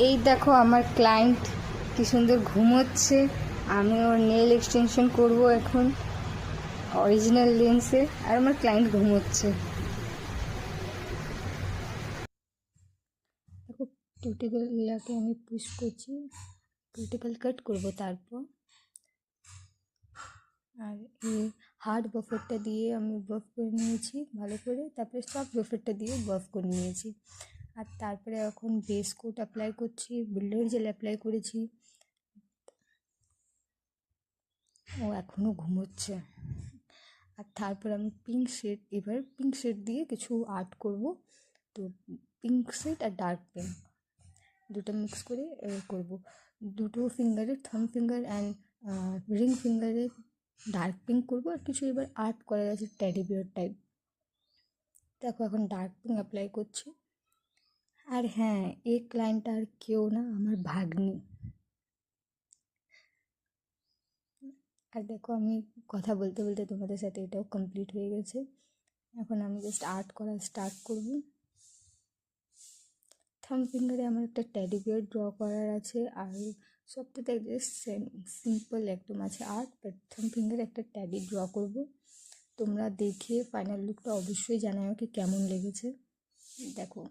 এই দেখো আমার ক্লায়েন্ট কি সুন্দর ঘুমোচ্ছে। আমি ওর নেল এক্সটেনশন করব এখন অরিজিনাল লেন্সে, আর আমার ক্লায়েন্ট ঘুমোচ্ছে। দেখো কিউটিকলটাকে আমি পুশ করছি, কিউটিকল কাট করব তারপর। আর এই হার্ড বাফারটা দিয়ে আমি বাফ করে নিয়েছি ভালো করে, তারপরে সফট বাফারটা দিয়ে বাফ করে নিয়েছি। আর তারপরে এখন বেস কোট অ্যাপ্লাই করছি, বিল্ডার জেল অ্যাপ্লাই করেছি। ও এখনও ঘুমোচ্ছে। আর তারপর আমি পিঙ্ক শেড দিয়ে কিছু আর্ট করব। তো পিঙ্ক শেড আর ডার্ক পিঙ্ক দুটো মিক্স করে করব। দুটো ফিঙ্গারে, থাম ফিঙ্গার অ্যান্ড রিং ফিঙ্গারে ডার্ক পিঙ্ক করবো। আর কিছু এবার আর্ট করা আছে টেডি বিয়ার টাইপ। দেখো এখন ডার্ক পিঙ্ক অ্যাপ্লাই করছি। আর হ্যাঁ, এই ক্লায়েন্টটা আর কেউ না, আমার ভাগ্নি। আর দেখো আমি কথা বলতে বলতে তোমাদের সাথে এটাও কমপ্লিট হয়ে গেছে। এখন আমি জাস্ট আর্ট করা স্টার্ট করব। থাম ফিঙ্গারে আমার একটা টেডি বিয়ার ড্র করার আছে। আর সবটাতে জাস্ট সিম্পল একদম আছে আর্ট, বাট থাম ফিঙ্গারে একটা টেডি ড্র করব। তোমরা দেখে ফাইনাল লুকটা অবশ্যই জানাও আমাকে কেমন লেগেছে। দেখো